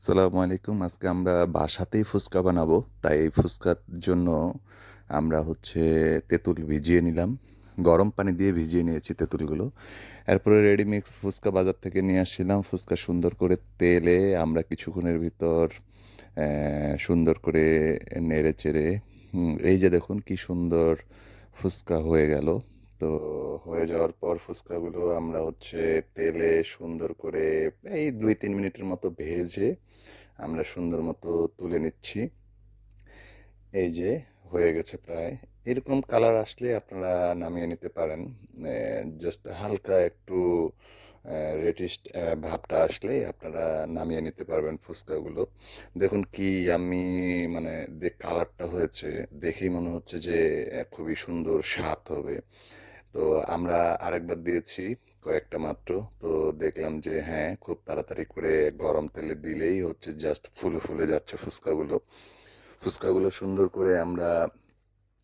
আসসালামু আলাইকুম। আজকে আমরা বাসাতেই ফুচকা বানাবো। তাই এই ফুচকার জন্য আমরা তেঁতুল ভিজিয়ে নিলাম। গরম পানি দিয়ে ভিজিয়ে নিয়েছি তেঁতুলগুলো। এরপরে রেডি মিক্স ফুচকা বাজার থেকে নিয়ে আসছিলাম। ফুচকা সুন্দর করে তেলে আমরা কিছুক্ষণের ভিতর সুন্দর করে নেড়ে-চেড়ে এই যে দেখুন কি সুন্দর ফুচকা হয়ে গেল। তো হয়ে যাওয়ার পর ফুচকাগুলো আমরা তেলে সুন্দর করে এই ২-৩ মিনিটের মতো ভেজে আমরা সুন্দর মতো তুলে নিচ্ছি। এই যে হয়ে গেছে প্রায়। এরকম কালার আসলে আপনারা নামিয়ে নিতে পারেন। জাস্ট হালকা একটু রেডিশ ভাবটা আসলেই আপনারা নামিয়ে নিতে পারবেন ফুচকাগুলো। দেখুন কি ইয়াম্মি, মানে যে কালারটা হয়েছে দেখেই মনে হচ্ছে যে খুবই সুন্দর স্বাদ হবে। তো আমরা আরেকবার দিয়েছি কয়েকটা মাত্র। তো দেখলাম যে হ্যাঁ, খুব তাড়াতাড়ি করে গরম তেলে দিলেই জাস্ট ফুলে ফুলে যাচ্ছে ফুচকাগুলো। ফুচকাগুলো সুন্দর করে আমরা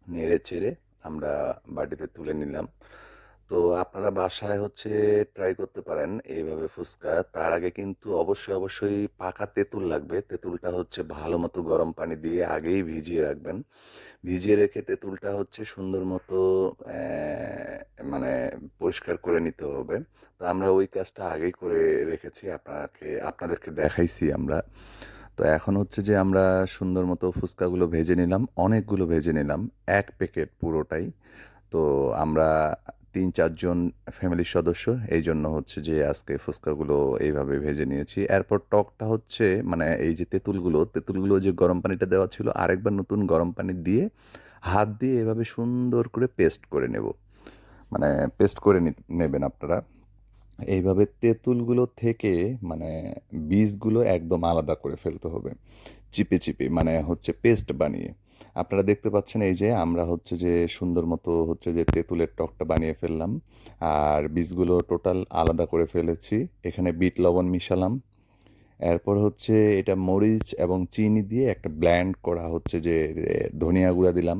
নেড়ে চেড়ে আমরা বাটিতে তুলে নিলাম। তো আপনারা বাসায় ট্রাই করতে পারেন এইভাবে ফুচকা। তার আগে কিন্তু অবশ্যই অবশ্যই পাকা তেঁতুল লাগবে। তেঁতুলটা ভালো মতো গরম পানি দিয়ে আগেই ভিজিয়ে রাখবেন। ভিজিয়ে রেখে তেঁতুলটা সুন্দর মতো মানে পরিষ্কার করে নিতে হবে। তো আমরা ওই কাজটা আগেই করে রেখেছি, আপনাদেরকে দেখাইছি আমরা। তো এখন যে আমরা সুন্দর মতো ফুচকাগুলো ভেজে নিলাম, অনেকগুলো ভেজে নিলাম, ১ প্যাকেট পুরোটাই। তো আমরা ৩-৪ জন ফ্যামিলির সদস্য। এইজন্য যে আজকে ফুচকাগুলো এইভাবে ভেজে নিয়েছি। এরপর টকটা মানে এই যে তেঁতুলগুলো যে গরম পানিটা দেওয়া ছিল, আরেকবার নতুন গরম পানি দিয়ে হাত দিয়ে এভাবে সুন্দর করে পেস্ট করে নেব। মানে পেস্ট করে নেবেন আপনারা। এইভাবে তেঁতুলগুলো থেকে মানে বীজগুলো একদম আলাদা করে ফেলতে হবে। চিপে, চিপে মানে পেস্ট বানিয়ে। আপনারা দেখতে পাচ্ছেন এই যে আমরা যে সুন্দর মতো যে তেঁতুলের টকটা বানিয়ে ফেললাম। আর বীজগুলো টোটাল আলাদা করে ফেলেছি। এখানে বিট লবণ মিশালাম। এরপর এটা মরিচ এবং চিনি দিয়ে একটা ব্লেন্ড করা ধনিয়া গুঁড়া দিলাম।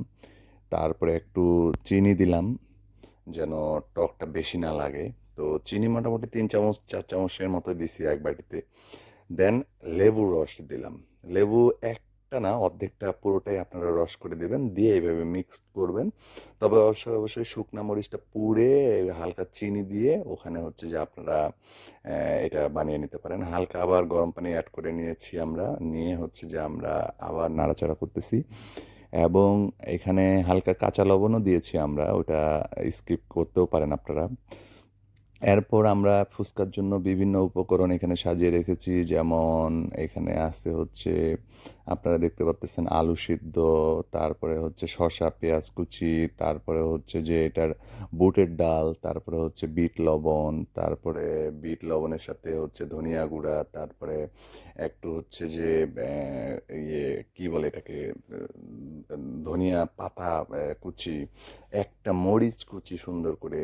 তারপরে একটু চিনি দিলাম যেন টকটা বেশি না লাগে। তো চিনি মোটামুটি ৩ চামচ ৪ চামচের মতো দিছি এক বাটিতে। দেন লেবুর রস দিলাম। লেবু একটা না, অর্ধেকটা পুরোটাই আপনারা রস করে দিবেন। দিয়ে এইভাবে মিক্সড করবেন। তবে অবশ্যই, অবশ্যই শুকনা মরিচটা পুড়ে হালকা চিনি দিয়ে ওখানে যে আপনারা এটা বানিয়ে নিতে পারেন। হালকা আবার গরম পানি এড করে নিয়েছি আমরা। নিয়ে যে আমরা আবার নাড়াচাড়া করতেছি। এবং এখানে হালকা কাঁচা লবণও দিয়েছি আমরা। ওটা স্কিপ করতেও পারেন আপনারা। এরপর আমরা ফুচকার জন্য বিভিন্ন উপকরণ এখানে সাজিয়ে রেখেছি। যেমন এখানে আছে আপনারা দেখতে পাচ্তেছেন আলু সিদ্ধ, তারপরে শসা, পেঁয়াজ কুচি, তারপরে যে এটার বুটের ডাল, তারপরে বিট লবণ, তারপরে বিট লবণের সাথে ধনিয়া গুঁড়া, তারপরে একটু ইয়ে কি বলে এটাকে, ধনিয়া পাতা কুচি, একটা মরিচ কুচি সুন্দর করে।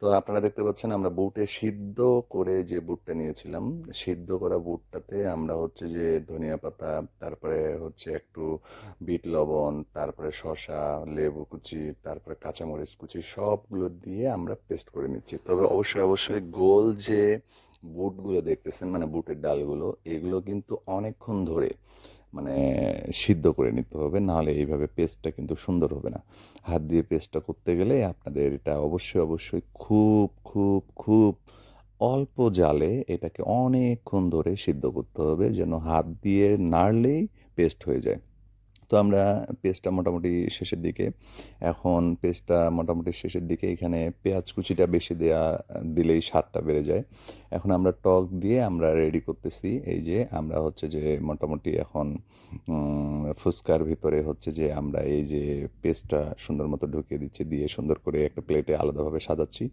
তো আপনারা দেখতে পাচ্ছেন আমরা বুটে সিদ্ধ করে যে বুটটা নিয়েছিলাম, সিদ্ধ করা বুটটাতে আমরা যে ধনিয়া পাতা, তারপরে একটু বিট লবণ, তারপরে শসা, লেবু কুচি, তারপরে কাঁচামরিচ কুচি সবগুলো দিয়ে আমরা পেস্ট করে নিচ্ছি। তবে অবশ্যই অবশ্যই গোল যে বুটগুলো দেখতেছেন, মানে বুটের ডালগুলো, এগুলো কিন্তু অনেকক্ষণ ধরে মানে সিদ্ধ করে নিতে হবে, নাহলে এইভাবে পেস্টটা কিন্তু সুন্দর হবে না। হাত দিয়ে পেস্টটা করতে গেলে আপনাদের এটা অবশ্যই অবশ্যই খুব খুব খুব অল্প জালে এটাকে অনেকক্ষণ ধরে সিদ্ধ করতে হবে, যেন হাত দিয়ে নাড়লেই পেস্ট হয়ে যায়। তো আমরা পেস্টটা মোটামুটি শেষের দিকে। এখন পেস্টটা মোটামুটি শেষের দিকে, এখানে পেঁয়াজ কুচিটা বেশি দিলেই স্বাদটা বেড়ে যায়। এখন আমরা টক দিয়ে আমরা রেডি করতেছি। এই যে আমরা যে মোটামুটি এখন ফুচকার ভিতরে যে আমরা এই যে পেস্টটা সুন্দর মতো ঢুকিয়ে দিচ্ছি, দিয়ে সুন্দর করে একটা প্লেটে আলাদাভাবে সাজাচ্ছি।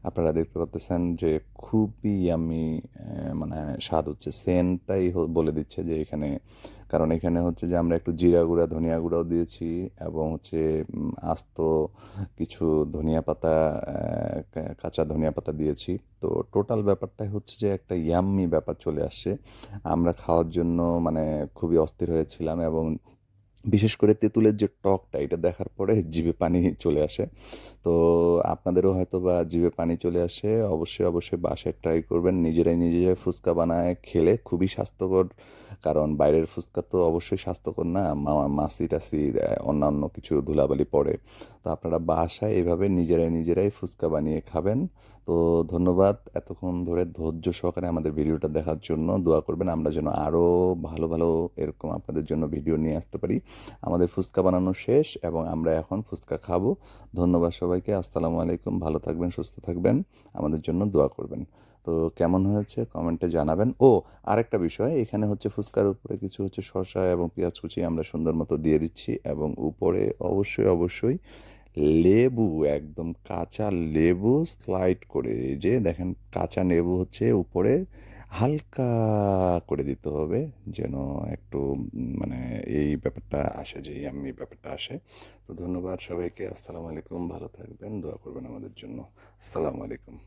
আপনারা দেখতে পাচ্তেছেন যে খুবই ইয়াম্মি মানে স্বাদ সেন্টটাই বলে দিচ্ছে যে এখানে। কারণ এখানে যে আমরা একটু জিরা গুঁড়া, ধনিয়া গুঁড়াও দিয়েছি, এবং আস্ত কিছু ধনিয়া পাতা, কাঁচা ধনিয়া পাতা দিয়েছি। তো টোটাল ব্যাপারটাই যে একটা ইয়াম্মি ব্যাপার চলে আসছে। আমরা খাওয়ার জন্য মানে খুবই অস্থির হয়েছিলাম, এবং বিশেষ করে তেঁতুলের যে টকটা এটা দেখার পরে জিভে পানি চলে আসে। তো আপনাদেরও হয়তোবা জিভে পানি চলে আসে। অবশ্যই, অবশ্যই বাসায় ট্রাই করবেন। নিজেরাই ফুচকা বানায় খেলে খুবই স্বাস্থ্যকর। কারণ বাইরের ফুচকা তো অবশ্যই স্বাস্থ্যকর না। মাছি-টাছি অন্যান্য কিছু ধুলাবালি পড়ে। তো আপনারা বাসায় এভাবে নিজেরাই ফুচকা বানিয়ে খাবেন। তো ধন্যবাদ এতক্ষণ ধরে ধৈর্য সহকারে আমাদের ভিডিওটা দেখার জন্য। দোয়া করবেন আমরা যেন আরও ভালো, ভালো এরকম আপনাদের জন্য ভিডিও নিয়ে আসতে পারি। আমাদের ফুচকা বানানো শেষ এবং আমরা এখন ফুচকা খাবো। ধন্যবাদ সবাইকে। আসসালামু আলাইকুম। ভালো থাকবেন, সুস্থ থাকবেন। আমাদের জন্য দোয়া করবেন। তো কেমন হয়েছে কমেন্টে জানাবেন। ও আরেকটা বিষয়, এখানে হচ্ছে ফুচকার উপরে কিছু হচ্ছে শসা এবং পেঁয়াজ কুচি আমরা সুন্দর মতো দিয়ে দিচ্ছি এবং উপরে অবশ্যই, অবশ্যই লেবু, একদম কাঁচা লেবু স্লাইড করে, এই যে দেখেন কাঁচা লেবু হচ্ছে উপরে হালকা করে দিতে হবে, যেন একটু মানে এই ব্যাপারটা আসে, যে ইয়াম্মি ব্যাপারটা আসে। তো ধন্যবাদ সবাইকে। আসসালামু আলাইকুম। ভালো থাকবেন, দোয়া করবেন আমাদের জন্য। আসসালামু আলাইকুম।